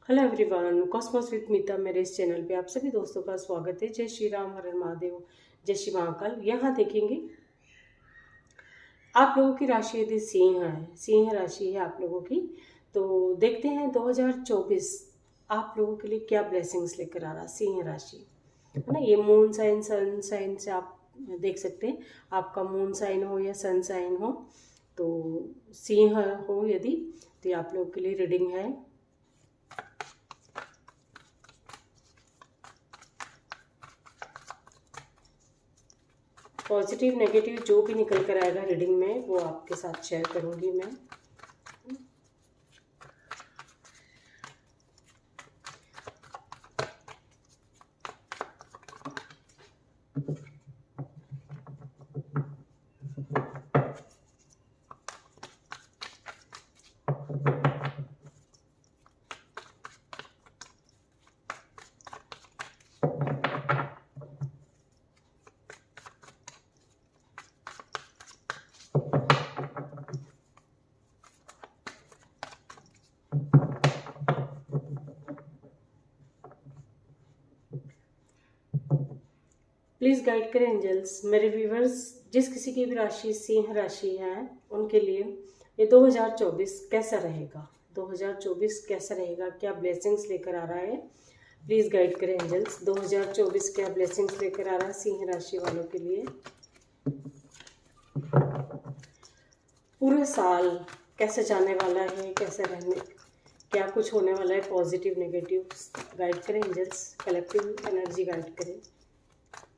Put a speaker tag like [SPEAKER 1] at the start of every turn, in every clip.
[SPEAKER 1] Hello everyone, Cosmos with मीता मेरे इस channel पे आप सभी दोस्तों का स्वागत है। जय श्री राम, हर हर महादेव, जय श्री महाकाल। यहाँ देखेंगे आप लोगों की राशि यदि सिंह है, सिंह राशि है आप लोगों की, तो देखते हैं 2024 आप लोगों के लिए क्या ब्लेसिंग्स लेकर आ रहा सिंह राशि, है ना। ये मून साइन सन साइन से आप देख सकते हैं, आपका मून साइन हो या सन साइन हो, तो सिंह हो यदि, तो ये आप लोगों के लिए रीडिंग है। पॉजिटिव नेगेटिव जो भी निकल कर आएगा रीडिंग में वो आपके साथ शेयर करूंगी मैं। प्लीज़ गाइड करें एंजल्स मेरे व्यूवर्स, जिस किसी की भी राशि सिंह राशि है उनके लिए ये 2024 कैसा रहेगा, 2024 कैसा रहेगा, क्या ब्लेसिंग्स लेकर आ रहा है। प्लीज़ गाइड करें एंजल्स, 2024 क्या ब्लेसिंग्स लेकर आ रहा है सिंह राशि वालों के लिए। पूरे साल कैसे जाने वाला है, कैसे रहने, क्या कुछ होने वाला है, पॉजिटिव नेगेटिव गाइड करें एंजल्स, कलेक्टिव एनर्जी गाइड करें।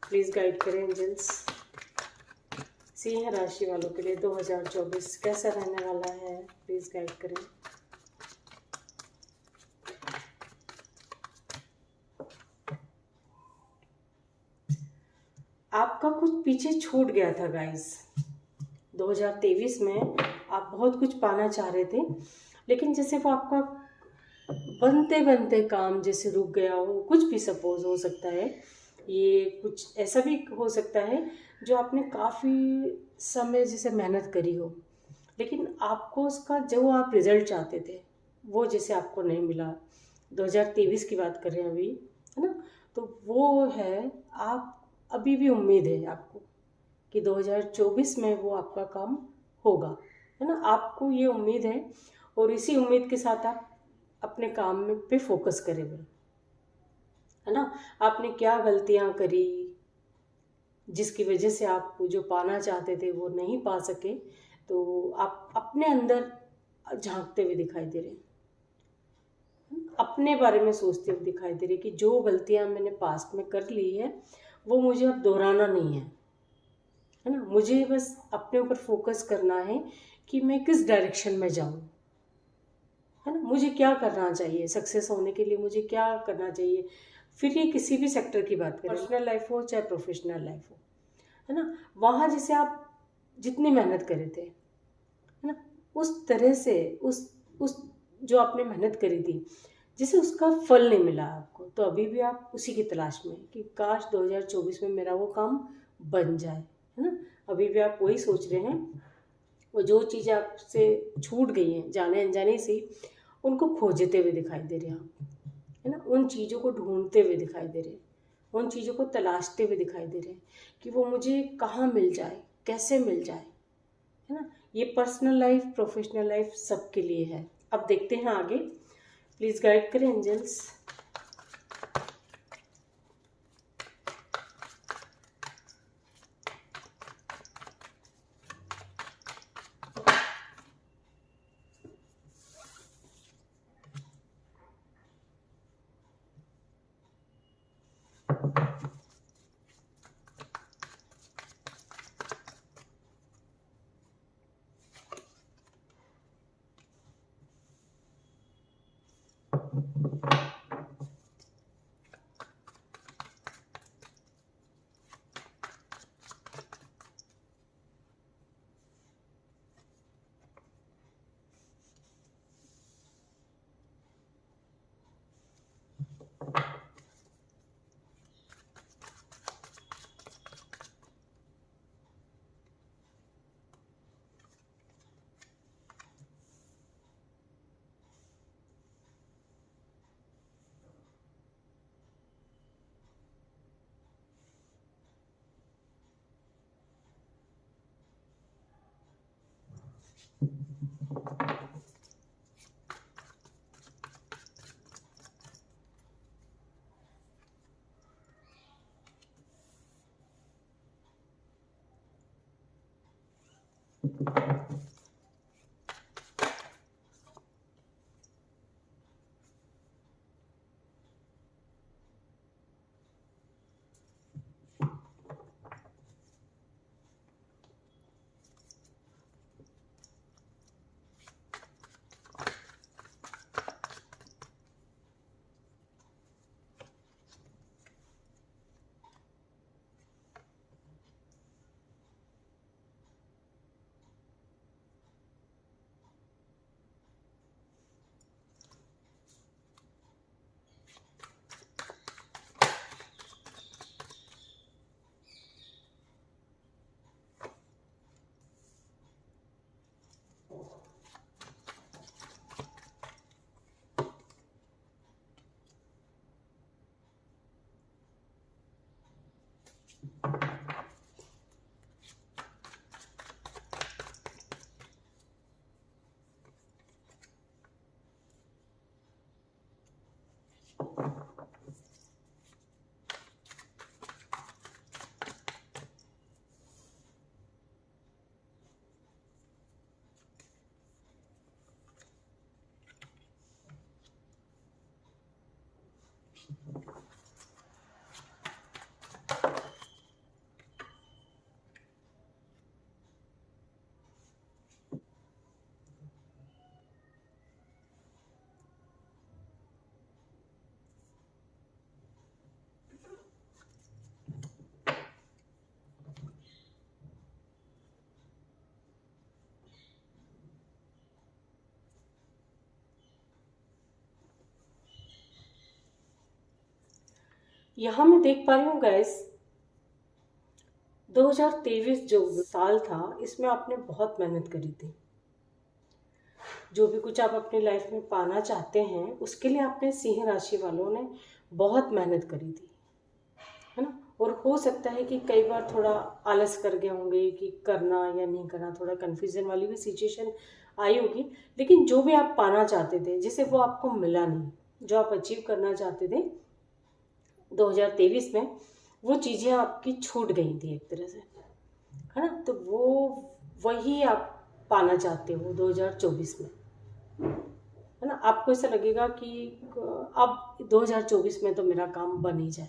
[SPEAKER 1] प्लीज़ गाइड करें एंजल्स, सिंह राशि वालों के लिए 2024 कैसा रहने वाला है, प्लीज़ गाइड करें। आपका कुछ पीछे छूट गया था गाइस, 2023 में आप बहुत कुछ पाना चाह रहे थे, लेकिन जैसे वो आपका बनते बनते काम जैसे रुक गया हो, कुछ भी सपोज हो सकता है, ये कुछ ऐसा भी हो सकता है जो आपने काफ़ी समय जैसे मेहनत करी हो, लेकिन आपको उसका जो आप रिजल्ट चाहते थे वो जैसे आपको नहीं मिला। 2023 की बात कर रहे हैं अभी, है ना। तो वो है, आप अभी भी उम्मीद है आपको कि 2024 में वो आपका काम होगा, है ना। आपको ये उम्मीद है और इसी उम्मीद के साथ आप अपने काम में पे फोकस करेंगे, है ना। आपने क्या गलतियां करी जिसकी वजह से आप जो पाना चाहते थे वो नहीं पा सके, तो आप अपने अंदर झांकते हुए दिखाई दे रहे हैं, अपने बारे में सोचते हुए दिखाई दे रहे कि जो गलतियां मैंने पास्ट में कर ली है वो मुझे अब दोहराना नहीं है ना। मुझे बस अपने ऊपर फोकस करना है कि मैं किस डायरेक्शन में जाऊं, है ना। मुझे क्या करना चाहिए सक्सेस होने के लिए, मुझे क्या करना चाहिए। फिर ये किसी भी सेक्टर की बात करें, पर्सनल लाइफ हो चाहे प्रोफेशनल लाइफ हो, है ना। वहाँ जैसे आप जितनी मेहनत करे थे, है ना, उस तरह से उस जो आपने मेहनत करी थी जिसे उसका फल नहीं मिला आपको, तो अभी भी आप उसी की तलाश में कि काश 2024 में मेरा वो काम बन जाए, है ना। अभी भी आप वही सोच रहे हैं, वो जो चीज़ें आपसे छूट गई हैं जाने अनजाने से, उनको खोजते हुए दिखाई दे रहे हैं आप, है ना। उन चीज़ों को ढूंढते हुए दिखाई दे रहे हैं, उन चीज़ों को तलाशते हुए दिखाई दे रहे हैं कि वो मुझे कहाँ मिल जाए, कैसे मिल जाए, है ना। ये पर्सनल लाइफ प्रोफेशनल लाइफ सबके लिए है। अब देखते हैं आगे, प्लीज़ गाइड करें एंजल्स। यहाँ मैं देख पा रही हूँ गाइस, 2023 जो साल था इसमें आपने बहुत मेहनत करी थी। जो भी कुछ आप अपनी लाइफ में पाना चाहते हैं उसके लिए आपने सिंह राशि वालों ने बहुत मेहनत करी थी, है ना। और हो सकता है कि कई बार थोड़ा आलस कर गए होंगे कि करना या नहीं करना, थोड़ा कन्फ्यूजन वाली भी सिचुएशन आई होगी। लेकिन जो भी आप पाना चाहते थे जैसे वो आपको मिला नहीं, जो आप अचीव करना चाहते थे 2023 में, वो चीज़ें आपकी छूट गई थी एक तरह से, है ना। तो वो वही आप पाना चाहते हो 2024 में, है ना। आपको ऐसा लगेगा कि अब 2024 में तो मेरा काम बन ही जाए,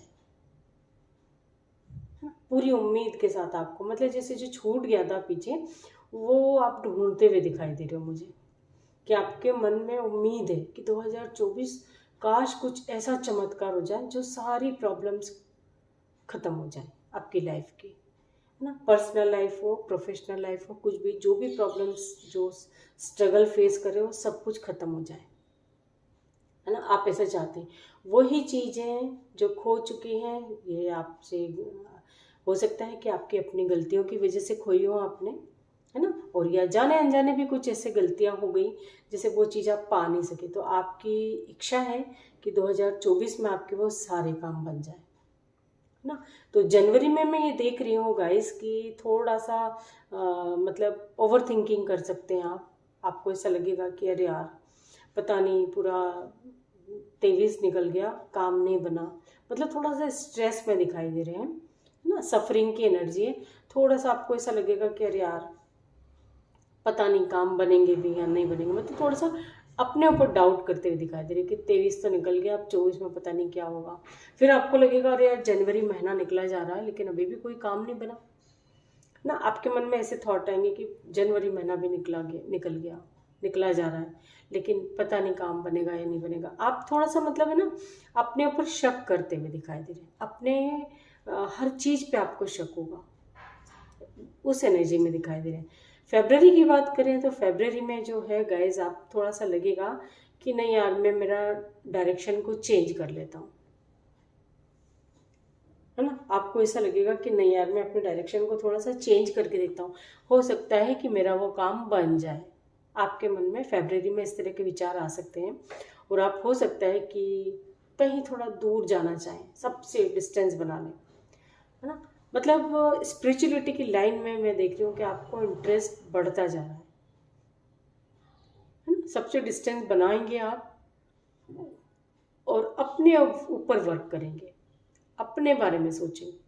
[SPEAKER 1] पूरी उम्मीद के साथ आपको, मतलब जैसे जो छूट गया था पीछे वो आप ढूंढते हुए दिखाई दे रहे हो मुझे, कि आपके मन में उम्मीद है कि 2024 काश कुछ ऐसा चमत्कार हो जाए जो सारी प्रॉब्लम्स ख़त्म हो जाए आपकी लाइफ की, है ना। पर्सनल लाइफ हो, प्रोफेशनल लाइफ हो, कुछ भी, जो भी प्रॉब्लम्स, जो स्ट्रगल फेस कर रहे हो, सब कुछ ख़त्म हो जाए, है ना। आप ऐसा चाहते हैं। वही चीज़ें जो खो चुकी हैं ये आपसे, हो सकता है कि आपकी अपनी गलतियों की वजह से खोई हो आपने, है ना। और या जाने अनजाने भी कुछ ऐसे गलतियां हो गई जैसे वो चीज़ आप पा नहीं सके। तो आपकी इच्छा है कि 2024 में आपके वो सारे काम बन जाए, है ना। तो जनवरी में मैं ये देख रही हूँ गाइस कि थोड़ा सा मतलब ओवर थिंकिंग कर सकते हैं आप। आपको ऐसा लगेगा कि अरे यार पता नहीं पूरा 23 निकल गया, काम नहीं बना, मतलब थोड़ा सा स्ट्रेस में दिखाई दे रहे हैं, है ना। सफरिंग की एनर्जी है। थोड़ा सा आपको ऐसा लगेगा कि अरे यार पता नहीं काम बनेंगे भी या नहीं बनेंगे, मतलब थोड़ा सा अपने ऊपर डाउट करते हुए दिखाई दे रहे कि 23 तो निकल गया, अब 24 में पता नहीं क्या होगा। फिर आपको लगेगा अरे यार जनवरी महीना निकला जा रहा है लेकिन अभी भी कोई काम नहीं बना ना। आपके मन में ऐसे थॉट आएंगे कि जनवरी महीना भी निकला जा रहा है लेकिन पता नहीं काम बनेगा या नहीं बनेगा। आप थोड़ा सा मतलब है ना अपने ऊपर शक करते हुए दिखाई दे रहे हैं, अपने हर चीज़ पे आपको शक होगा, उस एनर्जी में दिखाई दे रहे हैं। फेब्रवरी की बात करें तो फेब्रवरी में जो है गाइज, आप थोड़ा सा लगेगा कि नहीं यार मैं मेरा डायरेक्शन को चेंज कर लेता हूँ, है ना। आपको ऐसा लगेगा कि नहीं यार मैं अपने डायरेक्शन को थोड़ा सा चेंज करके देखता हूँ, हो सकता है कि मेरा वो काम बन जाए। आपके मन में फेब्रवरी में इस तरह के विचार आ सकते हैं। और आप हो सकता है कि कहीं थोड़ा दूर जाना चाहें, सबसे डिस्टेंस बना लें, है ना। मतलब स्पिरिचुअलिटी की लाइन में मैं देख रही हूँ कि आपको इंटरेस्ट बढ़ता जा रहा है ना। सबसे डिस्टेंस बनाएंगे आप और अपने ऊपर वर्क करेंगे, अपने बारे में सोचेंगे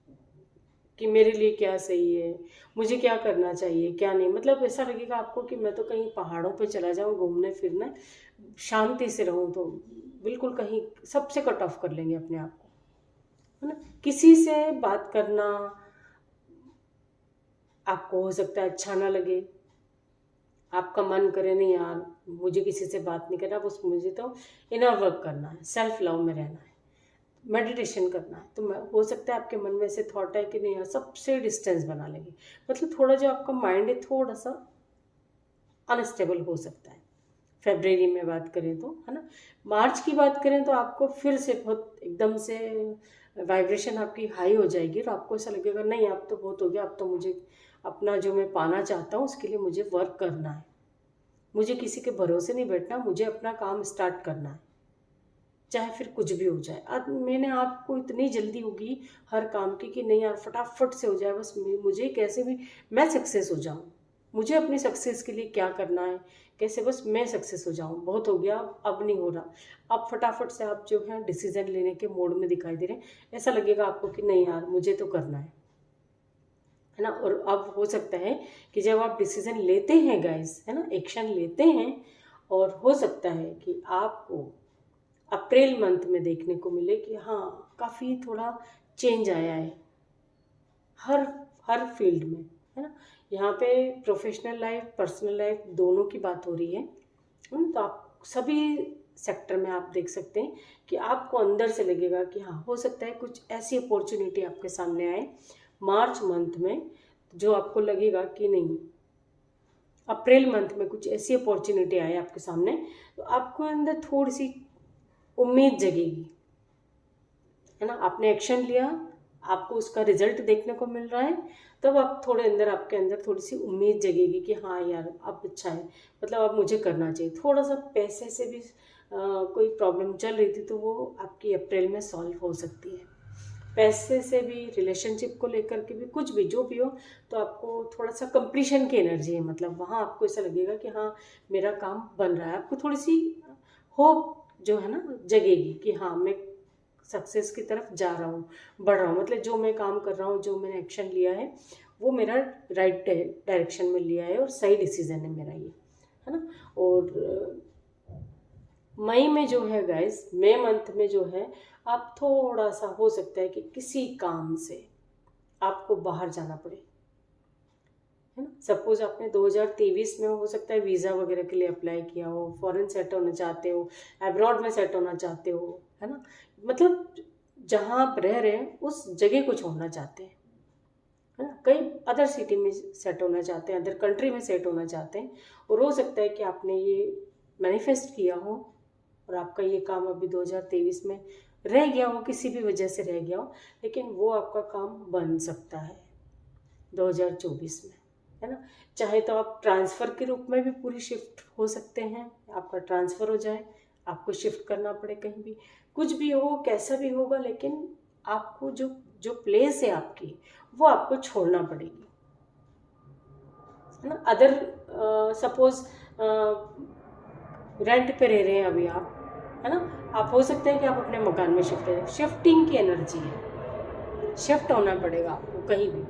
[SPEAKER 1] कि मेरे लिए क्या सही है, मुझे क्या करना चाहिए क्या नहीं। मतलब ऐसा लगेगा आपको कि मैं तो कहीं पहाड़ों पे चला जाऊँ घूमने फिरने, शांति से रहूँ, तो बिल्कुल कहीं सबसे कट ऑफ कर लेंगे अपने आप को, है ना। किसी से बात करना आपको हो सकता है अच्छा ना लगे, आपका मन करे नहीं यार मुझे किसी से बात नहीं करना, बस मुझे तो इनर वर्क करना है, सेल्फ लव में रहना है, मेडिटेशन करना है। तो हो सकता है आपके मन में ऐसे थॉट है कि नहीं यार सबसे डिस्टेंस बना लेंगे। मतलब थोड़ा जो आपका माइंड है थोड़ा सा अनस्टेबल हो सकता है फेब्रवरी में बात करें तो, है ना। मार्च की बात करें तो आपको फिर से बहुत एकदम से वाइब्रेशन आपकी हाई हो जाएगी और आपको ऐसा लगेगा नहीं अब तो बहुत हो गया, अब तो मुझे अपना जो मैं पाना चाहता हूँ उसके लिए मुझे वर्क करना है, मुझे किसी के भरोसे नहीं बैठना, मुझे अपना काम स्टार्ट करना है, चाहे फिर कुछ भी हो जाए। अब मैंने आपको इतनी जल्दी होगी हर काम की कि नहीं यार फटाफट से हो जाए, बस मुझे कैसे भी मैं सक्सेस हो जाऊँ, मुझे अपनी सक्सेस के लिए क्या करना है, कैसे बस मैं सक्सेस हो जाऊं, बहुत हो गया अब नहीं हो रहा। अब फटाफट से आप जो है डिसीजन लेने के मोड में दिखाई दे रहे हैं। ऐसा लगेगा आपको कि नहीं यार मुझे तो करना है ना। और अब हो सकता है कि जब आप डिसीजन लेते हैं गाइस, है ना, एक्शन लेते हैं, और हो सकता है कि आपको अप्रैल मंथ में देखने को मिले कि हाँ काफ़ी थोड़ा चेंज आया है हर हर फील्ड में, है ना। यहाँ पे प्रोफेशनल लाइफ, पर्सनल लाइफ दोनों की बात हो रही है ना। तो आप सभी सेक्टर में आप देख सकते हैं कि आपको अंदर से लगेगा कि हाँ हो सकता है कुछ ऐसी अपॉर्चुनिटी आपके सामने आए मार्च मंथ में, जो आपको लगेगा कि नहीं, अप्रैल मंथ में कुछ ऐसी अपॉर्चुनिटी आए आपके सामने, तो आपको अंदर थोड़ी सी उम्मीद जगेगी, है ना। आपने एक्शन लिया, आपको उसका रिजल्ट देखने को मिल रहा है, तब आप थोड़े अंदर, आपके अंदर थोड़ी सी उम्मीद जगेगी कि हाँ यार अब अच्छा है, मतलब अब मुझे करना चाहिए। थोड़ा सा पैसे से भी कोई प्रॉब्लम चल रही थी तो वो आपकी अप्रैल में सॉल्व हो सकती है। पैसे से भी, रिलेशनशिप को लेकर के भी, कुछ भी जो भी हो, तो आपको थोड़ा सा कंप्लीशन की एनर्जी है, मतलब वहाँ आपको ऐसा लगेगा कि हाँ मेरा काम बन रहा है। आपको थोड़ी सी होप जो है ना जगेगी कि हाँ मैं सक्सेस की तरफ जा रहा हूँ, बढ़ रहा हूँ, मतलब जो मैं काम कर रहा हूँ, जो मैंने एक्शन लिया है वो मेरा राइट डायरेक्शन में लिया है और सही डिसीजन है मेरा ये, है ना। और मई में जो है गाइस, मई मंथ में जो है आप थोड़ा सा हो सकता है कि किसी काम से आपको बाहर जाना पड़े, है ना। सपोज आपने 2023 में हो सकता है वीज़ा वगैरह के लिए अप्लाई किया हो, फॉरेन सेट होना चाहते हो, अब्रॉड में सेट होना चाहते हो, है ना, मतलब जहाँ आप रह रहे हैं उस जगह को छोड़ना चाहते हैं, है ना। कई अदर सिटी में सेट होना चाहते हैं, अदर कंट्री में सेट होना चाहते हैं, और हो सकता है कि आपने ये मैनिफेस्ट किया हो और आपका ये काम अभी 2023 में रह गया हो, किसी भी वजह से रह गया हो, लेकिन वो आपका काम बन सकता है 2024 में, है ना। चाहे तो आप ट्रांसफ़र के रूप में भी पूरी शिफ्ट हो सकते हैं, आपका ट्रांसफ़र हो जाए, आपको शिफ्ट करना पड़े कहीं भी, कुछ भी हो, कैसा भी होगा, लेकिन आपको जो जो प्लेस है आपकी वो आपको छोड़ना पड़ेगी, है ना। अदर सपोज रेंट पे रह रहे हैं अभी आप, है ना, आप हो सकता है कि आप अपने मकान में शिफ्ट हो जाए, शिफ्टिंग की एनर्जी है, शिफ्ट होना पड़ेगा आपको कहीं भी,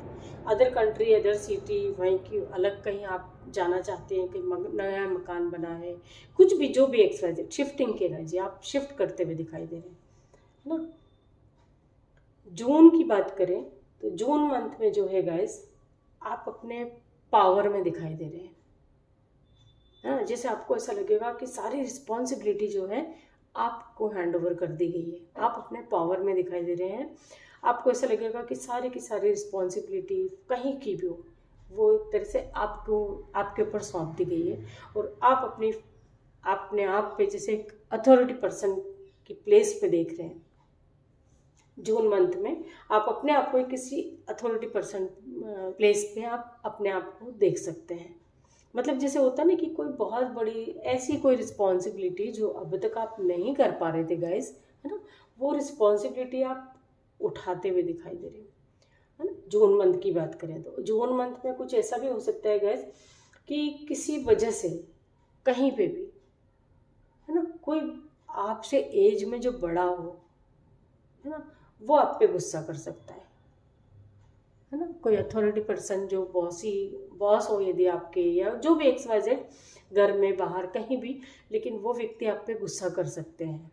[SPEAKER 1] अदर कंट्री, अदर सिटी, वहीं की अलग कहीं आप जाना चाहते हैं कि नया मकान बना है, कुछ भी जो भी एक्सवाइजेड, शिफ्टिंग की एनर्जी, आप शिफ्ट करते हुए दिखाई दे रहे हैं, है ना। जून की बात करें तो जून मंथ में जो है गाइस आप अपने पावर में दिखाई दे रहे हैं, है ना। जैसे आपको ऐसा लगेगा कि सारी रिस्पॉन्सिबिलिटी जो है आपको हैंड ओवर कर दी गई है, आप अपने पावर में दिखाई दे रहे हैं। आपको ऐसा लगेगा कि सारी की सारी रिस्पॉन्सिबिलिटी कहीं की भी हो, वो एक तरह से आपको, आपके ऊपर सौंप दी गई है, और आप अपने आप पे जैसे एक अथॉरिटी पर्सन की प्लेस पे देख रहे हैं। जून मंथ में आप अपने आप को किसी अथॉरिटी पर्सन प्लेस पे आप अपने आप को देख सकते हैं, मतलब जैसे होता ना कि कोई बहुत बड़ी ऐसी कोई रिस्पॉन्सिबिलिटी जो अब तक आप नहीं कर पा रहे थे गाइस, है ना, वो रिस्पॉन्सिबिलिटी आप उठाते हुए दिखाई दे रहे हो, है ना। जून मंथ की बात करें तो जून मंथ में कुछ ऐसा भी हो सकता है गाइस कि किसी वजह से कहीं पे भी, है ना, कोई आपसे एज में जो बड़ा हो, है ना, वो आप पे गुस्सा कर सकता है ना। कोई अथॉरिटी पर्सन जो बॉस हो यदि आपके, या जो भी XYZ, घर में बाहर कहीं भी, लेकिन वो व्यक्ति आप पे गुस्सा कर सकते हैं।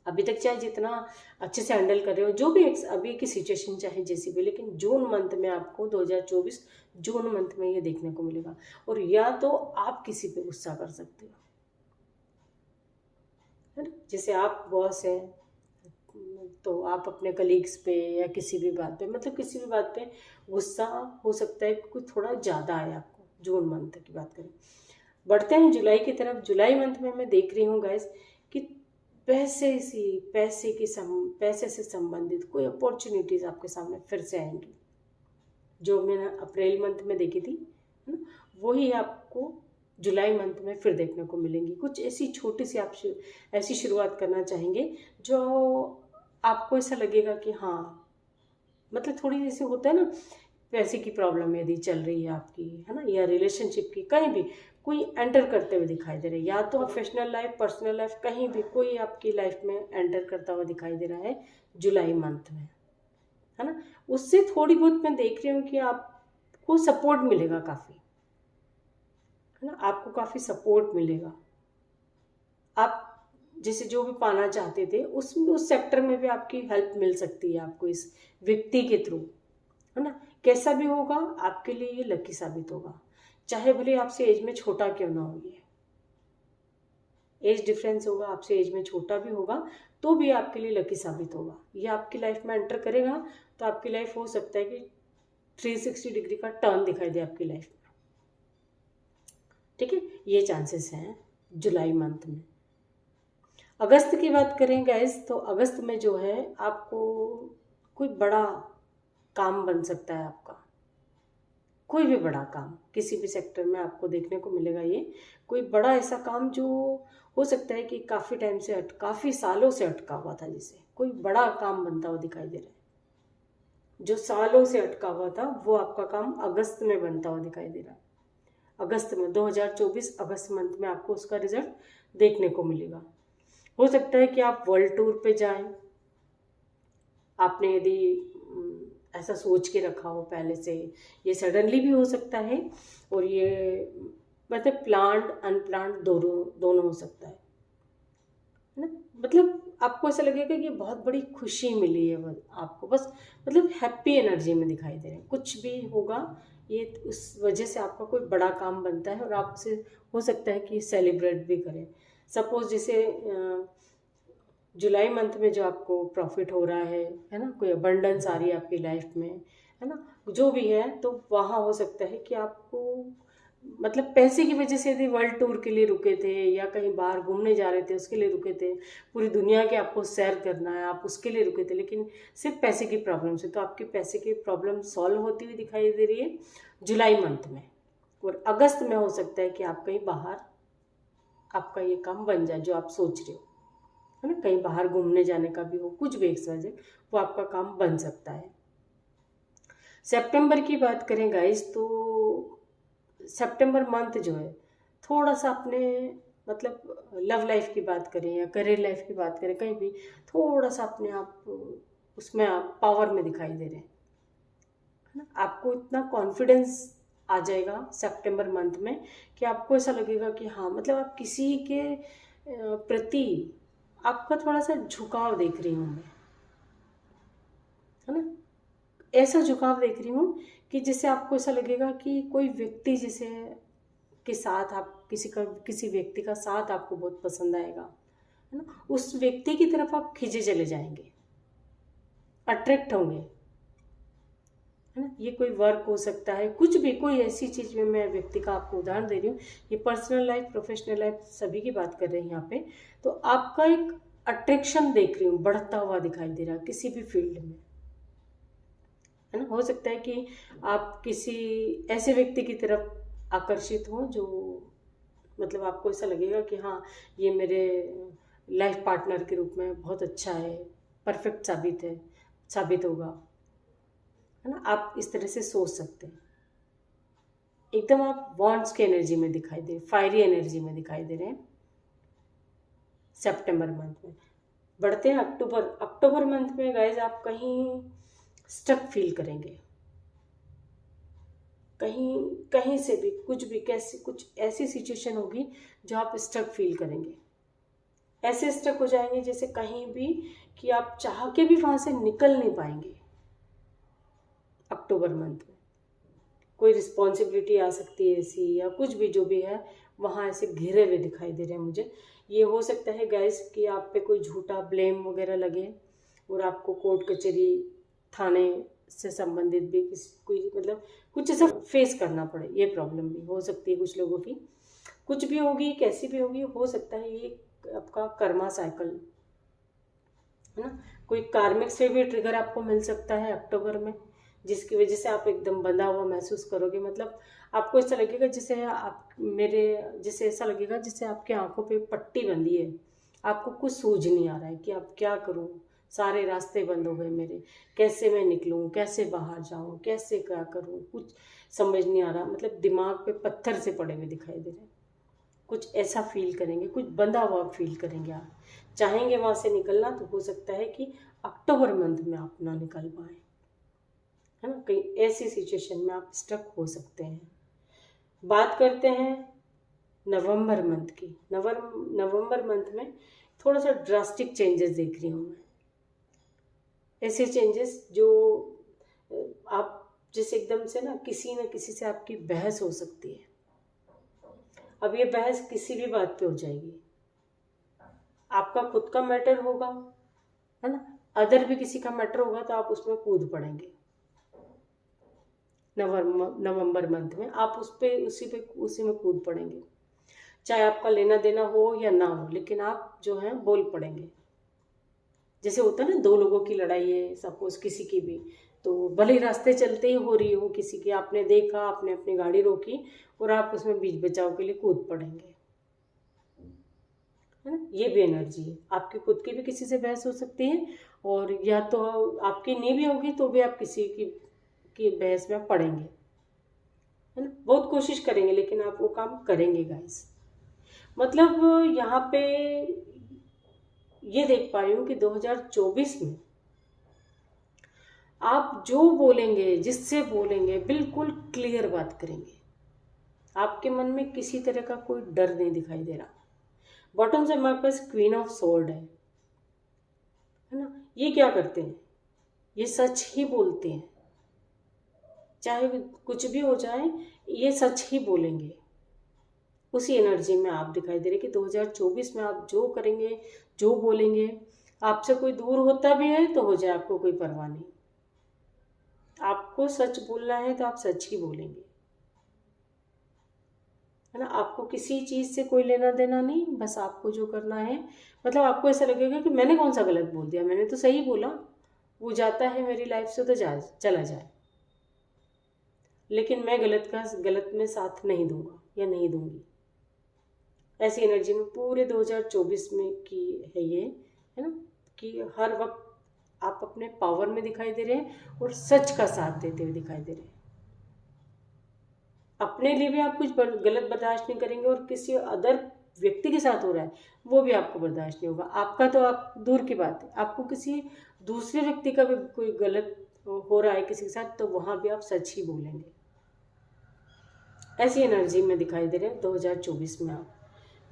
[SPEAKER 1] अभी तक चाहे जितना अच्छे से हैंडल कर रहे हो, जो भी अभी की सिचुएशन चाहे जैसी भी, लेकिन जून मंथ में आपको 2024 जून मंथ में ये देखने को मिलेगा, और या तो आप किसी पे गुस्सा कर सकते हो, है ना। जैसे आप बॉस हैं तो आप अपने कलीग्स पे या किसी भी बात पे, मतलब किसी भी बात पे गुस्सा हो सकता है कि थोड़ा ज़्यादा आए आपको। जून मंथ की बात करें, बढ़ते हैं जुलाई की तरफ। जुलाई मंथ में मैं देख रही हूँ गाइस कि पैसे से संबंधित कोई अपॉर्चुनिटीज़ आपके सामने फिर से आएंगी, जो मैंने अप्रैल मंथ में देखी थी, है ना, वही आपको जुलाई मंथ में फिर देखने को मिलेंगी। कुछ ऐसी छोटी सी आप ऐसी शुरुआत करना चाहेंगे जो आपको ऐसा लगेगा कि हाँ, मतलब थोड़ी जैसे होता है ना पैसे की प्रॉब्लम यदि चल रही है आपकी, है ना, या रिलेशनशिप की, कहीं भी कोई एंटर करते हुए दिखाई दे रहा है, या तो प्रोफेशनल लाइफ, पर्सनल लाइफ, कहीं भी कोई आपकी लाइफ में एंटर करता हुआ दिखाई दे रहा है जुलाई मंथ में, है ना। उससे थोड़ी बहुत मैं देख रही हूँ कि आपको सपोर्ट मिलेगा काफ़ी, है ना, आपको काफ़ी सपोर्ट मिलेगा। आप जैसे जो भी पाना चाहते थे उस सेक्टर में भी आपकी हेल्प मिल सकती है आपको इस व्यक्ति के थ्रू, है ना। कैसा भी होगा आपके लिए ये लकी साबित होगा, चाहे भले आपसे एज में छोटा क्यों ना हो, ये एज डिफरेंस होगा, आपसे एज में छोटा भी होगा तो भी आपके लिए लकी साबित होगा। ये आपकी लाइफ में एंटर करेगा तो आपकी लाइफ हो सकता है कि 360 डिग्री का टर्न दिखाई दे आपकी लाइफ में, ठीक है। ये चांसेस हैं जुलाई मंथ में। अगस्त की बात करें गाइस, तो अगस्त में जो है आपको कोई बड़ा काम बन सकता है आपका, कोई भी बड़ा काम किसी भी सेक्टर में आपको देखने को मिलेगा। ये कोई बड़ा ऐसा काम जो हो सकता है कि काफ़ी सालों से अटका हुआ था, जिसे कोई बड़ा काम बनता हुआ दिखाई दे रहा है। जो सालों से अटका हुआ था वो आपका काम अगस्त में बनता हुआ दिखाई दे रहा है। अगस्त में 2024 अगस्त मंथ में आपको उसका रिजल्ट देखने को मिलेगा। हो सकता है कि आप वर्ल्ड टूर पे जाएं, आपने यदि ऐसा सोच के रखा हो पहले से, ये सडनली भी हो सकता है, और ये मतलब प्लान्ड अनप्लान्ड दोनों हो सकता है ना। मतलब आपको ऐसा लगेगा कि बहुत बड़ी खुशी मिली है आपको, बस मतलब हैप्पी एनर्जी में दिखाई दे रहे हैं। कुछ भी होगा ये उस वजह से आपका कोई बड़ा काम बनता है और आप उसे हो सकता है कि सेलिब्रेट भी करें। सपोज जैसे जुलाई मंथ में जो आपको प्रॉफिट हो रहा है ना, कोई अबंडेंस आ रही है आपकी लाइफ में, है ना, जो भी है, तो वहाँ हो सकता है कि आपको मतलब पैसे की वजह से यदि वर्ल्ड टूर के लिए रुके थे या कहीं बाहर घूमने जा रहे थे उसके लिए रुके थे, पूरी दुनिया के आपको सैर करना है आप उसके लिए रुके थे, लेकिन सिर्फ पैसे की प्रॉब्लम से, तो आपकी पैसे की प्रॉब्लम सॉल्व होती हुई दिखाई दे रही है जुलाई मंथ में। और अगस्त में हो सकता है कि आप कहीं बाहर आपका ये काम बन जाए जो आप सोच रहे हो, है ना, कहीं बाहर घूमने जाने का भी हो, कुछ भी एक वजह वो आपका काम बन सकता है। सितंबर की बात करें गाइस, तो सितंबर मंथ जो है थोड़ा सा अपने मतलब लव लाइफ की बात करें या करियर लाइफ की बात करें, कहीं भी थोड़ा सा अपने आप उसमें आप पावर में दिखाई दे रहे हैं, है ना। आपको इतना कॉन्फिडेंस आ जाएगा सितंबर मंथ में कि आपको ऐसा लगेगा कि हाँ, मतलब आप किसी के प्रति आपका थोड़ा सा झुकाव देख रही हूँ मैं, है ना, ऐसा झुकाव देख रही हूँ कि जिससे आपको ऐसा लगेगा कि कोई व्यक्ति जिसे के साथ आप किसी व्यक्ति का साथ आपको बहुत पसंद आएगा, है ना, उस व्यक्ति की तरफ आप खींचे चले जाएंगे, अट्रैक्ट होंगे, है ना। ये कोई वर्क हो सकता है, कुछ भी कोई ऐसी चीज़ में मैं व्यक्ति का आपको उदाहरण दे रही हूँ, ये पर्सनल लाइफ प्रोफेशनल लाइफ सभी की बात कर रहे हैं यहाँ पे। तो आपका एक अट्रैक्शन देख रही हूँ बढ़ता हुआ दिखाई दे रहा है किसी भी फील्ड में, है ना। हो सकता है कि आप किसी ऐसे व्यक्ति की तरफ आकर्षित हो जो मतलब आपको ऐसा लगेगा कि हाँ, ये मेरे लाइफ पार्टनर के रूप में बहुत अच्छा है, परफेक्ट साबित होगा, है ना। आप इस तरह से सोच सकते हैं, एकदम आप वॉन्ट्स की एनर्जी में दिखाई दे, फायरी एनर्जी में दिखाई दे रहे हैं सितंबर मंथ में। बढ़ते हैं अक्टूबर मंथ में गाइज, आप कहीं स्टक फील करेंगे, कहीं से भी कुछ ऐसी सिचुएशन होगी जो आप स्टक फील करेंगे, ऐसे स्टक हो जाएंगे जैसे कहीं भी कि आप चाह के भी वहां से निकल नहीं पाएंगे। अक्टूबर मंथ में कोई रिस्पॉन्सिबिलिटी आ सकती है ऐसी, या कुछ भी जो भी है वहाँ ऐसे घिरे हुए दिखाई दे रहे हैं मुझे। ये हो सकता है गाइस कि आप पे कोई झूठा ब्लेम वगैरह लगे और आपको कोर्ट कचहरी थाने से संबंधित भी कोई मतलब कुछ ऐसा फेस करना पड़े, ये प्रॉब्लम भी हो सकती है कुछ लोगों की। कुछ भी होगी, कैसी भी होगी, हो सकता है ये आपका कर्मा साइकिल, है ना। कोई कार्मिक से भी ट्रिगर आपको मिल सकता है अक्टूबर में, जिसकी वजह से आप एकदम बंधा हुआ महसूस करोगे। मतलब आपको ऐसा लगेगा जैसे ऐसा लगेगा जैसे आपकी आंखों पे पट्टी बंधी है, आपको कुछ सूझ नहीं आ रहा है कि आप क्या करूं, सारे रास्ते बंद हो गए मेरे, कैसे मैं निकलूं, कैसे बाहर जाऊं, कैसे क्या करूं, कुछ समझ नहीं आ रहा। मतलब दिमाग पे पत्थर से पड़े हुए दिखाई दे रहे हैं। कुछ ऐसा फील करेंगे, कुछ बंधा हुआ फील करेंगे। आप चाहेंगे वहाँ से निकलना तो हो सकता है कि अक्टूबर मंथ में आप ना निकल पाए, है ना। कहीं ऐसी सिचुएशन में आप स्टक हो सकते हैं। बात करते हैं नवंबर मंथ की। नवंबर मंथ में थोड़ा सा ड्रास्टिक चेंजेस देख रही हूँ मैं। ऐसे चेंजेस जो आप जैसे एकदम से ना किसी से आपकी बहस हो सकती है। अब ये बहस किसी भी बात पे हो जाएगी, आपका खुद का मैटर होगा, है ना, अदर भी किसी का मैटर होगा, तो आप उसमें कूद पड़ेंगे। नवंबर मंथ में आप उसी में कूद पड़ेंगे, चाहे आपका लेना देना हो या ना हो, लेकिन आप जो है बोल पड़ेंगे। जैसे होता है ना, दो लोगों की लड़ाई है सपोज, किसी की भी, तो भले ही रास्ते चलते ही हो रही हो किसी की, आपने देखा, आपने अपनी गाड़ी रोकी और आप उसमें बीच बचाव के लिए कूद पड़ेंगे, है ना। ये भी एनर्जी है। आपकी खुद की भी किसी से बहस हो सकती है, और या तो आपकी नहीं भी होगी तो भी आप किसी की बहस में पड़ेंगे, है ना। बहुत कोशिश करेंगे लेकिन आप वो काम करेंगे गाइस। मतलब यहाँ पे ये देख पा रही हूँ कि 2024 में आप जो बोलेंगे, जिससे बोलेंगे, बिल्कुल क्लियर बात करेंगे। आपके मन में किसी तरह का कोई डर नहीं दिखाई दे रहा। बॉटम से हमारे पास क्वीन ऑफ सोर्ड है ना। ये क्या करते हैं, ये सच ही बोलते हैं, चाहे कुछ भी हो जाए ये सच ही बोलेंगे। उसी एनर्जी में आप दिखाई दे रहे कि 2024 में आप जो करेंगे, जो बोलेंगे, आपसे कोई दूर होता भी है तो हो जाए, आपको कोई परवाह नहीं। आपको सच बोलना है तो आप सच ही बोलेंगे, है ना। आपको किसी चीज़ से कोई लेना देना नहीं, बस आपको जो करना है, मतलब आपको ऐसा लगेगा कि मैंने कौन सा गलत बोल दिया, मैंने तो सही बोला, वो जाता है मेरी लाइफ से तो चला जाए, लेकिन मैं गलत में साथ नहीं दूंगा या नहीं दूंगी। ऐसी एनर्जी में पूरे 2024 में की है ये, है ना, कि हर वक्त आप अपने पावर में दिखाई दे रहे हैं और सच का साथ देते हुए दिखाई दे रहे हैं। अपने लिए भी आप कुछ गलत बर्दाश्त नहीं करेंगे, और किसी अदर व्यक्ति के साथ हो रहा है वो भी आपको बर्दाश्त नहीं होगा। आपका तो आप दूर की बात है, आपको किसी दूसरे व्यक्ति का भी कोई गलत हो रहा है किसी के साथ, तो वहाँ भी आप सच ही बोलेंगे। ऐसी एनर्जी में दिखाई दे रहे हैं 2024 में आप।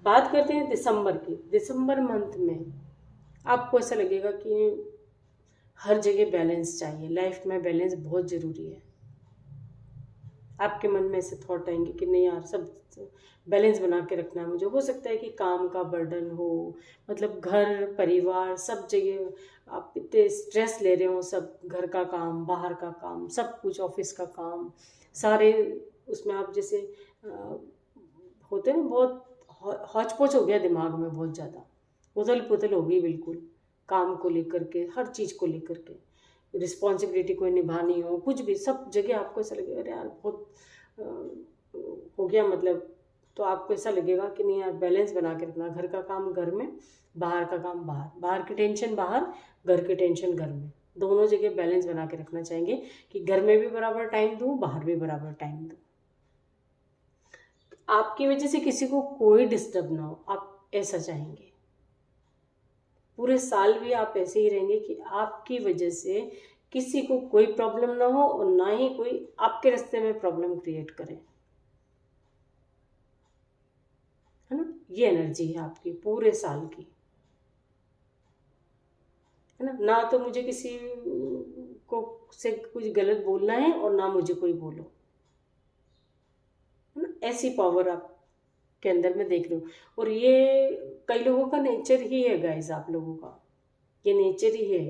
[SPEAKER 1] बात करते हैं दिसंबर की। दिसंबर मंथ में आपको ऐसा लगेगा कि हर जगह बैलेंस चाहिए, लाइफ में बैलेंस बहुत ज़रूरी है। आपके मन में ऐसे थॉट आएंगे कि नहीं यार, सब बैलेंस बना के रखना है मुझे। हो सकता है कि काम का बर्डन हो, मतलब घर परिवार सब जगह आप इतने स्ट्रेस ले रहे हो, सब घर का काम, बाहर का काम, सब कुछ, ऑफिस का काम, सारे उसमें आप जैसे होते हैं, बहुत हौच पौच हो गया दिमाग में, बहुत ज़्यादा उथल पुथल हो गई बिल्कुल, काम को लेकर के, हर चीज़ को लेकर के, रिस्पॉन्सिबिलिटी कोई निभानी हो, कुछ भी, सब जगह आपको ऐसा लगेगा अरे यार बहुत हो गया, मतलब तो आपको ऐसा लगेगा कि नहीं यार, बैलेंस बना के रखना, घर का काम घर में, बाहर का काम बाहर, बाहर की टेंशन बाहर, घर की टेंशन घर में, दोनों जगह बैलेंस बना के रखना चाहेंगे कि घर में भी बराबर टाइम दूँ, बाहर भी बराबर टाइम दूँ। आपकी वजह से किसी को कोई डिस्टर्ब ना हो, आप ऐसा चाहेंगे। पूरे साल भी आप ऐसे ही रहेंगे कि आपकी वजह से किसी को कोई प्रॉब्लम ना हो, और ना ही कोई आपके रास्ते में प्रॉब्लम क्रिएट करे, है ना। ये एनर्जी है आपकी पूरे साल की, है ना। ना तो मुझे किसी को से कुछ गलत बोलना है और ना मुझे कोई बोलो, है ना। ऐसी पावर आप के अंदर मैं देख रही हूँ। और ये कई लोगों का नेचर ही है गाइस, आप लोगों का ये नेचर ही है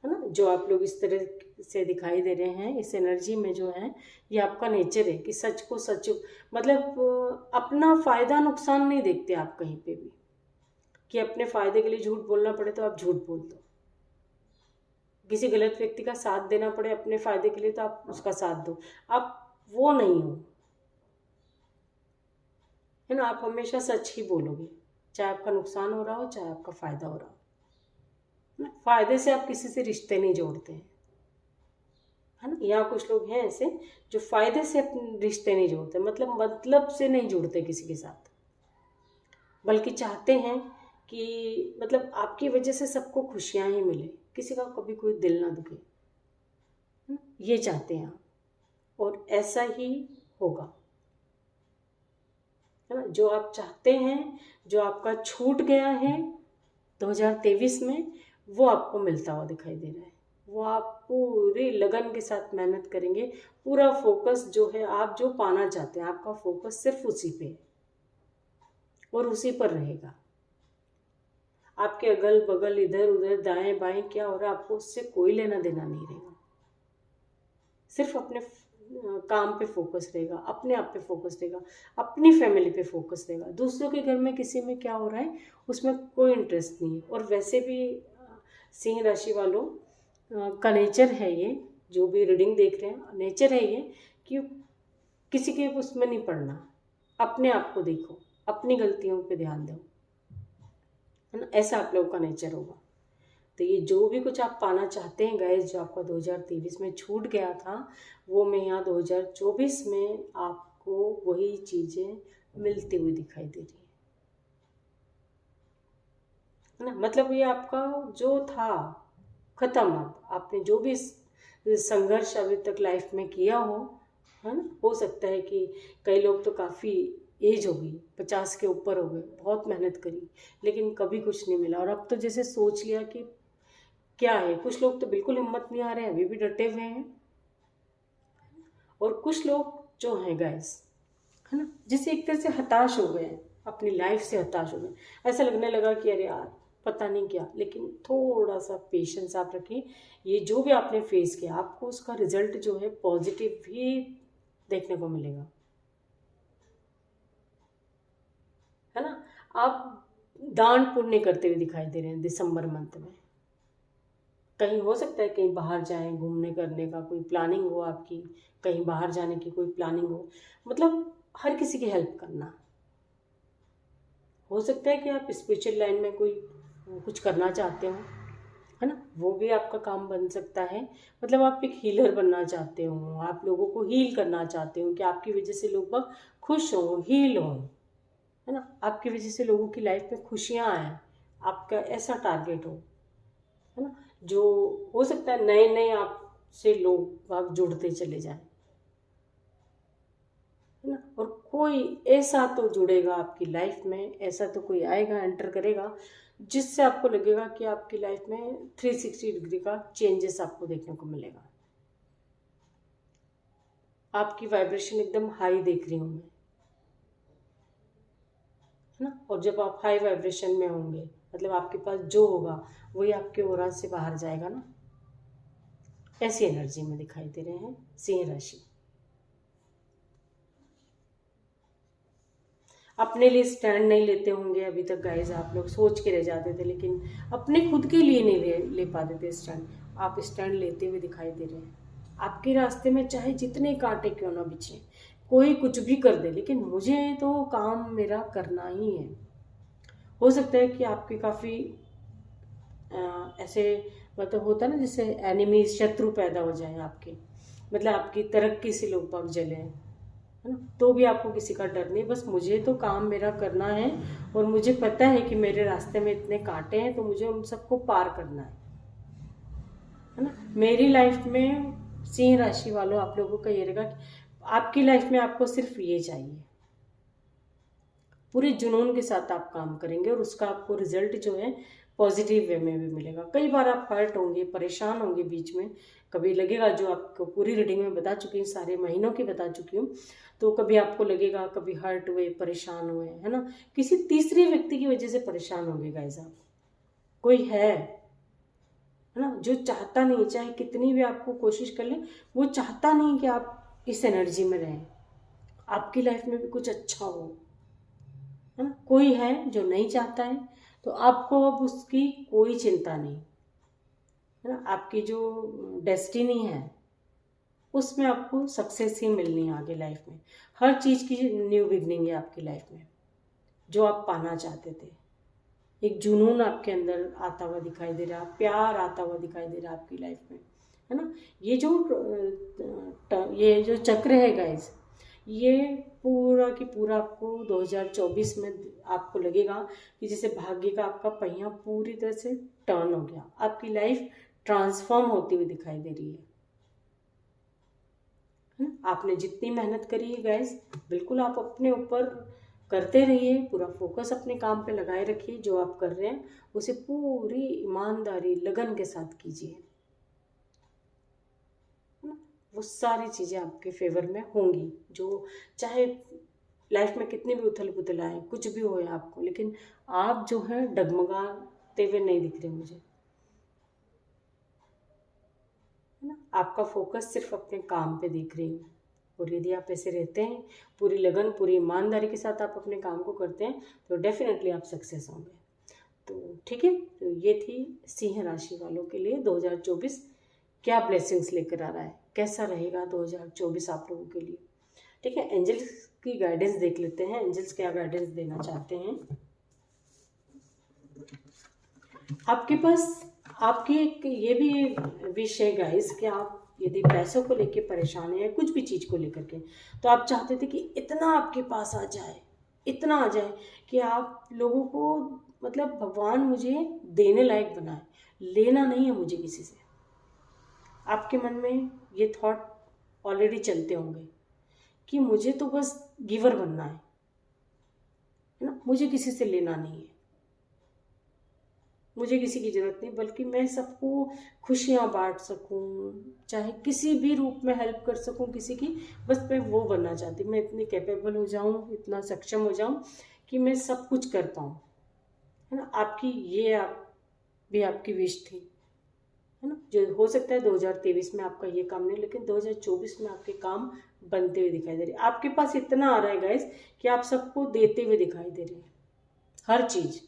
[SPEAKER 1] ना। जो आप लोग इस तरह से दिखाई दे रहे हैं इस एनर्जी में, जो है ये आपका नेचर है कि सच को सच, मतलब अपना फायदा नुकसान नहीं देखते आप कहीं पे भी, कि अपने फायदे के लिए झूठ बोलना पड़े तो आप झूठ बोल दो, किसी गलत व्यक्ति का साथ देना पड़े अपने फायदे के लिए तो आप उसका साथ दो। आप वो नहीं हो, है ना। आप हमेशा सच ही बोलोगे, चाहे आपका नुकसान हो रहा हो, चाहे आपका फायदा हो रहा हो। ना। फायदे से आप किसी से रिश्ते नहीं जोड़ते हैं, है ना। यहाँ कुछ लोग हैं ऐसे जो फायदे से अपने रिश्ते नहीं जोड़ते, मतलब से नहीं जुड़ते किसी के साथ, बल्कि चाहते हैं कि मतलब आपकी वजह से सबको खुशियाँ ही मिले, किसी का कभी कोई दिल ना दुखे, है ना? ये चाहते हैं आप, और ऐसा ही होगा, है ना। जो आप चाहते हैं, जो आपका छूट गया है 2023 में, वो आपको मिलता हुआ दिखाई दे रहा है। वो आप पूरी लगन के साथ मेहनत करेंगे, पूरा फोकस जो है, आप जो पाना चाहते हैं, आपका फोकस सिर्फ उसी पे है और उसी पर रहेगा। आपके अगल बगल इधर उधर दाएं बाएं क्या हो रहा है, आपको उससे कोई लेना देना नहीं रहेगा। सिर्फ अपने काम पे फोकस रहेगा, अपने आप पे फोकस रहेगा, अपनी फैमिली पे फोकस रहेगा। दूसरों के घर में किसी में क्या हो रहा है उसमें कोई इंटरेस्ट नहीं है। और वैसे भी सिंह राशि वालों का नेचर है ये, जो भी रीडिंग देख रहे हैं, नेचर है ये कि किसी के उसमें नहीं पड़ना, अपने आप को देखो, अपनी गलतियों पे ध्यान दो, है ना। ऐसा आप लोगों का नेचर होगा। तो ये जो भी कुछ आप पाना चाहते हैं गाइस, जो आपका 2023 में छूट गया था, वो मैं यहाँ 2024 में आपको वही चीज़ें मिलती हुई दिखाई दे रही है ना। मतलब ये आपका जो था खत्म, अब आपने जो भी संघर्ष अभी तक लाइफ में किया हो, है ना। हो सकता है कि कई लोग तो काफ़ी एज हो गई, 50 के ऊपर हो गए, बहुत मेहनत करी लेकिन कभी कुछ नहीं मिला, और अब तो जैसे सोच लिया कि क्या है। कुछ लोग तो बिल्कुल हिम्मत नहीं आ रहे हैं, अभी भी डटे हुए हैं। और कुछ लोग जो हैं गाइस, है ना, जैसे एक तरह से हताश हो गए हैं, अपनी लाइफ से हताश हो गए। ऐसा लगने लगा कि अरे यार पता नहीं क्या। लेकिन थोड़ा सा पेशेंस आप रखें, ये जो भी आपने फेस किया, आपको उसका रिजल्ट जो है पॉजिटिव भी देखने को मिलेगा, है ना। आप दान पुण्य करते हुए दिखाई दे रहे हैं दिसंबर मंथ में। कहीं हो सकता है कहीं बाहर जाएं, घूमने करने का कोई प्लानिंग हो आपकी, कहीं बाहर जाने की कोई प्लानिंग हो, मतलब हर किसी की हेल्प करना। हो सकता है कि आप स्पिरिचुअल लाइन में कोई कुछ करना चाहते हो, है ना, वो भी आपका काम बन सकता है। मतलब आप एक हीलर बनना चाहते हो, आप लोगों को हील करना चाहते हो कि आपकी वजह से लोग बहुत खुश हों, हील हों, है ना, आपकी वजह से लोगों की लाइफ में खुशियाँ आएँ, आपका ऐसा टारगेट हो, है ना। जो हो सकता है नए नए आपसे लोग आप जुड़ते चले जाएं, है ना। और कोई ऐसा तो जुड़ेगा आपकी लाइफ में, ऐसा तो कोई आएगा, एंटर करेगा, जिससे आपको लगेगा कि आपकी लाइफ में 360 डिग्री का चेंजेस आपको देखने को मिलेगा। आपकी वाइब्रेशन एकदम हाई देख रही हूँ मैं, है ना। और जब आप हाई वाइब्रेशन में होंगे, मतलब आपके पास जो होगा वही आपके ऑरा से बाहर जाएगा ना। ऐसी एनर्जी में दिखाई दे रहे हैं सिंह राशि। अपने लिए स्टैंड नहीं लेते होंगे अभी तक गाइज, आप लोग सोच के रह जाते थे, लेकिन अपने खुद के लिए नहीं ले पाते थे स्टैंड। आप स्टैंड लेते हुए दिखाई दे रहे हैं। आपके रास्ते में चाहे जितने कांटे क्यों ना बिछे, कोई कुछ भी कर दे, लेकिन मुझे तो काम मेरा करना ही है। हो सकता है कि आपके काफ़ी ऐसे मतलब होता है ना, जैसे एनिमी, शत्रु पैदा हो जाए आपके, मतलब आपकी तरक्की से लोग पक जले, है ना। तो भी आपको किसी का डर नहीं, बस मुझे तो काम मेरा करना है, और मुझे पता है कि मेरे रास्ते में इतने कांटे हैं, तो मुझे उन सबको पार करना है ना। मेरी लाइफ में सिंह राशि वालों, आप लोगों का ये रहेगा कि आपकी लाइफ में आपको सिर्फ ये चाहिए, पूरे जुनून के साथ आप काम करेंगे, और उसका आपको रिजल्ट जो है पॉजिटिव वे में भी मिलेगा। कई बार आप हर्ट होंगे, परेशान होंगे बीच में, कभी लगेगा, जो आपको पूरी रीडिंग में बता चुकी हूँ, सारे महीनों की बता चुकी हूँ, तो कभी आपको लगेगा, कभी हर्ट हुए, परेशान हुए, है ना, किसी तीसरे व्यक्ति की वजह से परेशान होंगे गाइस आप। कोई है ना, जो चाहता नहीं, चाहे कितनी भी आपको कोशिश कर ले, वो चाहता नहीं कि आप इस एनर्जी में रहें, आपकी लाइफ में भी कुछ अच्छा हो, है ना। कोई है जो नहीं चाहता है, तो आपको अब उसकी कोई चिंता नहीं, है ना। आपकी जो डेस्टिनी है उसमें आपको सक्सेस ही मिलनी है आगे लाइफ में। हर चीज़ की न्यू बिगनिंग है आपकी लाइफ में, जो आप पाना चाहते थे, एक जुनून आपके अंदर आता हुआ दिखाई दे रहा है, प्यार आता हुआ दिखाई दे रहा है आपकी लाइफ में, है ना। ये जो चक्र है गाइस, ये पूरा की पूरा आपको 2024 में आपको लगेगा कि जैसे भाग्य का आपका पहिया पूरी तरह से टर्न हो गया, आपकी लाइफ ट्रांसफॉर्म होती हुई दिखाई दे रही है ना। आपने जितनी मेहनत करी है गाइस, बिल्कुल आप अपने ऊपर करते रहिए, पूरा फोकस अपने काम पे लगाए रखिए, जो आप कर रहे हैं उसे पूरी ईमानदारी लगन के साथ कीजिए, है ना। वो सारी चीज़ें आपके फेवर में होंगी, जो चाहे लाइफ में कितनी भी उथल पुथल आए, कुछ भी हो आपको, लेकिन आप जो है डगमगाते हुए नहीं दिख रहे मुझे, है ना। आपका फोकस सिर्फ अपने काम पे देख रही हूँ, और यदि आप ऐसे रहते हैं, पूरी लगन पूरी ईमानदारी के साथ आप अपने काम को करते हैं, तो डेफिनेटली आप सक्सेस होंगे। तो ठीक है, तो ये थी सिंह राशि वालों के लिए 2024 क्या ब्लेसिंग्स लेकर आ रहा है, कैसा रहेगा 2024 आप लोगों के लिए। ठीक है, एंजल्स की गाइडेंस देख लेते हैं, एंजल्स क्या गाइडेंस देना चाहते हैं आपके पास। आपकी एक ये भी विश है गाइस कि आप यदि पैसों को लेके परेशान है या कुछ भी चीज़ को लेकर के, तो आप चाहते थे कि इतना आपके पास आ जाए, इतना आ जाए कि आप लोगों को, मतलब भगवान मुझे देने लायक बनाए, लेना नहीं है मुझे किसी से। आपके मन में ये थॉट ऑलरेडी चलते होंगे कि मुझे तो बस गिवर बनना है ना, मुझे किसी से लेना नहीं है, मुझे किसी की ज़रूरत नहीं, बल्कि मैं सबको खुशियाँ बांट सकूं, चाहे किसी भी रूप में हेल्प कर सकूं किसी की, बस मैं वो बनना चाहती हूँ। मैं इतनी कैपेबल हो जाऊं, इतना सक्षम हो जाऊं कि मैं सब कुछ कर पाऊं, है ना। आपकी ये भी आपकी विश थी, है ना, जो हो सकता है 2023 में आपका ये काम नहीं, लेकिन 2024 में आपके काम बनते हुए दिखाई दे रहे हैं। आपके पास इतना आ रहा है गाइस कि आप सबको देते हुए दिखाई दे रहे हैं, हर चीज़,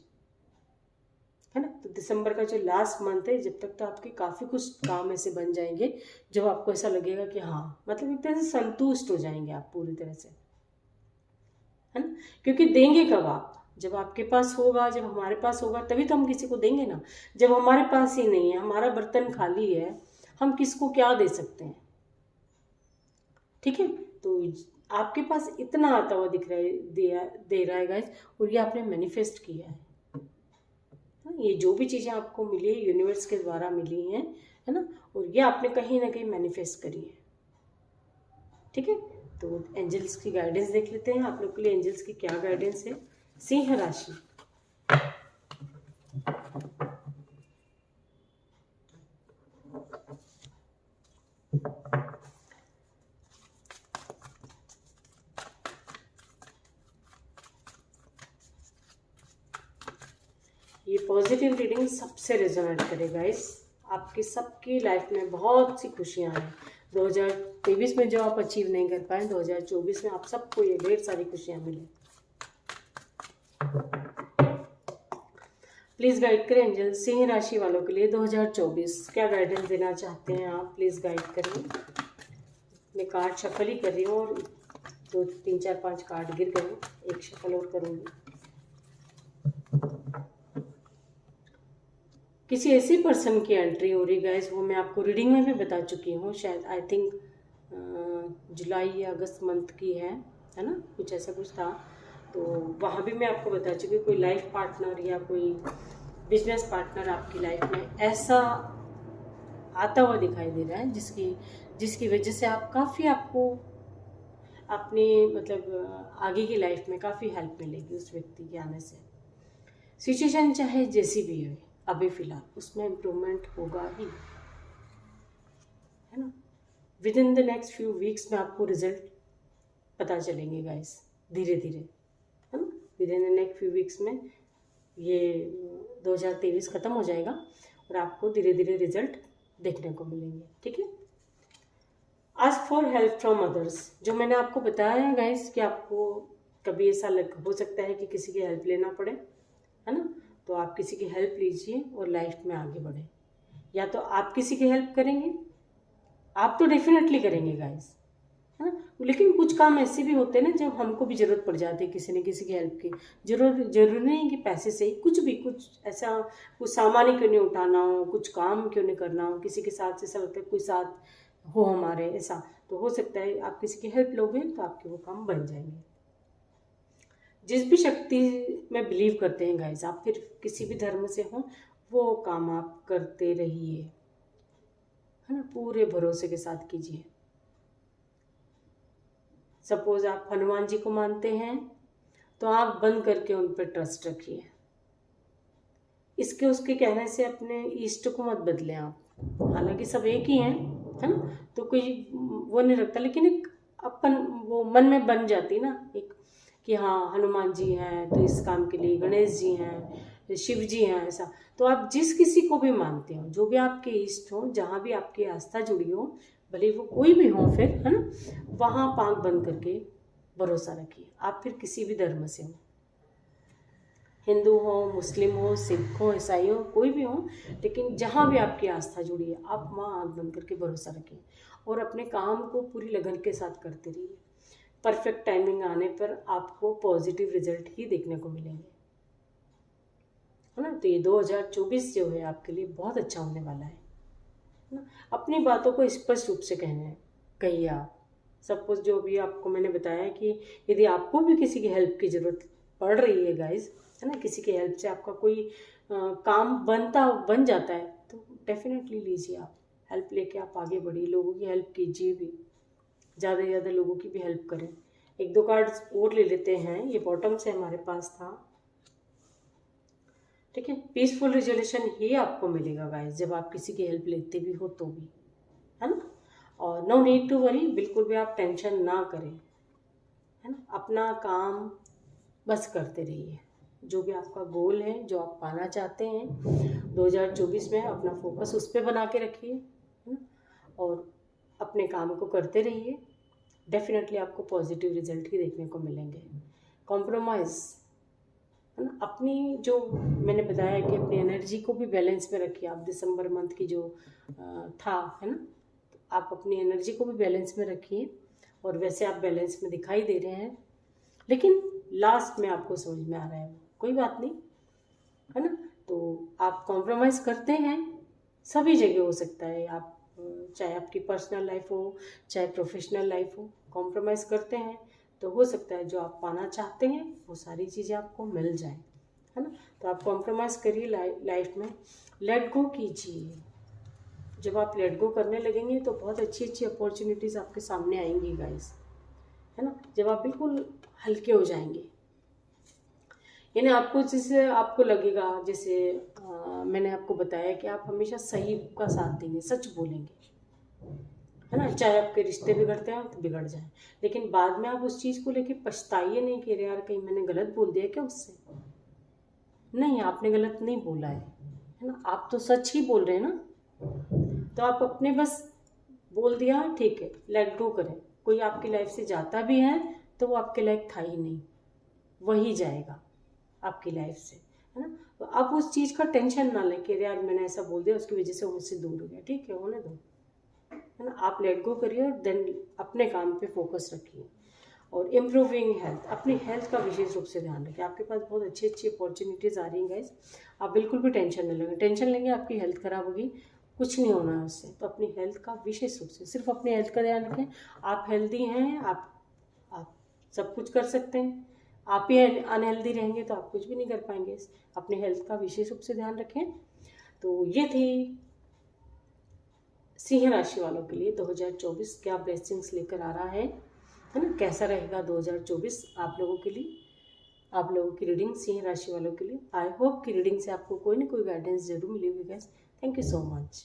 [SPEAKER 1] है ना। तो दिसंबर का जो लास्ट मंथ है, जब तक तो आपके काफ़ी कुछ काम ऐसे बन जाएंगे जब आपको ऐसा लगेगा कि हाँ, मतलब एक तरह से संतुष्ट हो जाएंगे आप पूरी तरह से, है ना। क्योंकि देंगे कब आप, जब आपके पास होगा, जब हमारे पास होगा, तभी तो हम किसी को देंगे ना। जब हमारे पास ही नहीं है, हमारा बर्तन खाली है, हम किसको क्या दे सकते हैं। ठीक है, तो आपके पास इतना आता हुआ दिख रहा है, दे रहा है गाइस, और ये आपने मैनिफेस्ट किया है। ये जो भी चीज़ें आपको मिली है यूनिवर्स के द्वारा मिली हैं, है ना, और ये आपने कहीं ना कहीं मैनिफेस्ट करी है। ठीक है, तो एंजल्स की गाइडेंस देख लेते हैं आप लोग के लिए, एंजल्स की क्या गाइडेंस है सिंह राशि। ये पॉजिटिव रीडिंग सबसे रेजोनेट करेगा, इस आपकी सबकी लाइफ में बहुत सी खुशियां हैं। 2023 में जो आप अचीव नहीं कर पाए, 2024 में आप सबको ये ढेर सारी खुशियां मिले। प्लीज़ गाइड करें एंजल, सिंह राशि वालों के लिए 2024 क्या गाइडेंस देना चाहते हैं आप, प्लीज़ गाइड करें। मैं कार्ड शफल ही कर रही हूँ, और 2 3 4 5 कार्ड गिर गए, एक शफल और करूँगी। किसी ऐसी पर्सन की एंट्री हो रही गाइस, वो मैं आपको रीडिंग में भी बता चुकी हूँ, शायद आई थिंक जुलाई या अगस्त मंथ की है ना, कुछ ऐसा कुछ था। तो वहाँ भी मैं आपको बता चुकी हूँ, कोई लाइफ पार्टनर या कोई बिजनेस पार्टनर आपकी लाइफ में ऐसा आता हुआ दिखाई दे रहा है, जिसकी वजह से आप काफ़ी, आपको अपनी मतलब आगे की लाइफ में काफ़ी हेल्प मिलेगी उस व्यक्ति के आने से। सिचुएशन चाहे जैसी भी हो, अभी फ़िलहाल उसमें इम्प्रूवमेंट होगा ही, है ना। With in the next few weeks में आपको रिजल्ट पता चलेंगे गाइस, धीरे धीरे, है ना। With in the next few weeks में ये 2023 ख़त्म हो जाएगा, और आपको धीरे धीरे रिजल्ट देखने को मिलेंगे। ठीक है, ask for help from others, जो मैंने आपको बताया है गाइस कि आपको कभी ऐसा हो सकता है कि किसी की हेल्प लेना पड़े, है ना। तो आप किसी की हेल्प लीजिए और लाइफ में आगे बढ़े। या तो आप किसी की हेल्प करेंगे, आप तो डेफिनेटली करेंगे गाइस, है ना। लेकिन कुछ काम ऐसे भी होते हैं ना जब हमको भी ज़रूरत पड़ जाती है किसी न किसी की हेल्प की। जरूरी नहीं कि पैसे से ही, कुछ भी, कुछ ऐसा, कुछ सामान ही क्यों नहीं उठाना हो, कुछ काम क्यों नहीं करना हो, किसी के साथ ऐसा लगता है कोई साथ हो हमारे, ऐसा तो हो सकता है आप किसी की हेल्प लोगे तो आपके वो काम बन जाएंगे। जिस भी शक्ति में बिलीव करते हैं गाइस, आप फिर किसी भी धर्म से हो, वो काम आप करते रहिए, है ना, पूरे भरोसे के साथ कीजिए। सपोज आप हनुमान जी को मानते हैं तो आप बंद करके उन पर ट्रस्ट रखिए। इसके उसके कहने से अपने इष्ट को मत बदलें आप, हालांकि सब एक ही हैं, है ना, तो कोई वो नहीं रखता, लेकिन एक अपन वो मन में बन जाती ना एक, कि हाँ हनुमान जी हैं तो इस काम के लिए, गणेश जी हैं, शिव जी हैं, ऐसा। तो आप जिस किसी को भी मानते हो, जो भी आपके इष्ट हो, जहाँ भी आपकी आस्था जुड़ी हो, भले वो कोई भी हो फिर, है ना, वहाँ आँख बंद करके भरोसा रखिए। आप फिर किसी भी धर्म से हो, हिंदू हो, मुस्लिम हो, सिख हो, ईसाई हो, कोई भी हो, लेकिन जहाँ भी आपकी आस्था जुड़ी है आप वहाँ आँख बंद करके भरोसा रखिए और अपने काम को पूरी लगन के साथ करते रहिए। परफेक्ट टाइमिंग आने पर आपको पॉजिटिव रिजल्ट ही देखने को मिलेंगे, है ना। तो ये 2024 जो है आपके लिए बहुत अच्छा होने वाला है ना। अपनी बातों को स्पष्ट रूप से कहिए आप। सपोज जो भी आपको मैंने बताया कि यदि आपको भी किसी की हेल्प की ज़रूरत पड़ रही है गाइस, है ना, किसी की हेल्प से आपका कोई काम बन जाता है, तो डेफिनेटली लीजिए, आप हेल्प लेके आप आगे बढ़िए, लोगों की हेल्प कीजिए भी, ज़्यादा से ज़्यादा लोगों की भी हेल्प करें। एक दो कार्ड्स और ले लेते हैं, ये बॉटम से हमारे पास था, ठीक है। पीसफुल रिजोल्यूशन ही आपको मिलेगा गाइस जब आप किसी की हेल्प लेते भी हो तो भी, है ना। और नो नीड टू वरी, बिल्कुल भी आप टेंशन ना करें, है ना। अपना काम बस करते रहिए, जो भी आपका गोल है, जो आप पाना चाहते हैं 2024 में, अपना फोकस उस पर बना के रखिए, है ना, और अपने काम को करते रहिए। डेफिनेटली आपको पॉजिटिव रिजल्ट ही देखने को मिलेंगे। कॉम्प्रोमाइज़, है ना, अपनी जो मैंने बताया कि अपनी एनर्जी को भी बैलेंस में रखिए। आप दिसंबर मंथ की जो था, है ना, तो आप अपनी एनर्जी को भी बैलेंस में रखिए, और वैसे आप बैलेंस में दिखाई दे रहे हैं, लेकिन लास्ट में आपको समझ में आ रहा है कोई बात नहीं, है ना। तो आप कॉम्प्रोमाइज़ करते हैं, सभी जगह हो सकता है, आप चाहे आपकी पर्सनल लाइफ हो, चाहे प्रोफेशनल लाइफ हो, कॉम्प्रोमाइज़ करते हैं तो हो सकता है जो आप पाना चाहते हैं वो सारी चीज़ें आपको मिल जाए, है ना। तो आप कॉम्प्रोमाइज़ करिए लाइफ में, लेट गो कीजिए। जब आप लेट गो करने लगेंगे तो बहुत अच्छी अच्छी अपॉर्चुनिटीज़ आपके सामने आएंगी गाइस, है ना। जब आप बिल्कुल हल्के हो जाएंगे, यानी आपको जैसे आपको लगेगा, जैसे मैंने आपको बताया कि आप हमेशा सही का साथ देंगे, सच बोलेंगे, है ना, चाहे आपके रिश्ते बिगड़ते हैं तो बिगड़ जाए, लेकिन बाद में आप उस चीज़ को लेके पछताइए नहीं कि यार कहीं मैंने गलत बोल दिया क्या उससे। नहीं, आपने गलत नहीं बोला है ना, आप तो सच ही बोल रहे हैं ना। तो आप अपने बस बोल दिया, ठीक है, लेट गो करें। कोई आपकी लाइफ से जाता भी है तो वो आपके लायक था ही नहीं, वही जाएगा आपकी लाइफ से, है ना। तो आप उस चीज़ का टेंशन ना लें कि यार मैंने ऐसा बोल दिया उसकी वजह से वो मुझसे दूर हो गया, ठीक है, होने दो, है ना। आप लेट गो करिए और देन अपने काम पे फोकस रखिए। और इम्प्रूविंग हेल्थ, अपनी हेल्थ का विशेष रूप से ध्यान रखें। आपके पास बहुत अच्छी अच्छी अपॉर्चुनिटीज़ आ रही हैं गाइस, आप बिल्कुल भी टेंशन नहीं लेंगे। टेंशन लेंगे आपकी हेल्थ ख़राब होगी, कुछ नहीं होना है उससे। तो अपनी हेल्थ का विशेष रूप से, सिर्फ अपनी हेल्थ का ध्यान रखें। आप हेल्दी हैं, आप सब कुछ कर सकते हैं। आप ही अनहेल्दी रहेंगे तो आप कुछ भी नहीं कर पाएंगे। अपने हेल्थ का विशेष रूप से ध्यान रखें। तो ये थी सिंह राशि वालों के लिए 2024 क्या ब्लेसिंग्स लेकर आ रहा है ना, कैसा रहेगा 2024 आप लोगों के लिए, आप लोगों की रीडिंग सिंह राशि वालों के लिए। आई होप कि रीडिंग से आपको कोई ना कोई गाइडेंस जरूर मिली होगी guys. Thank you so much.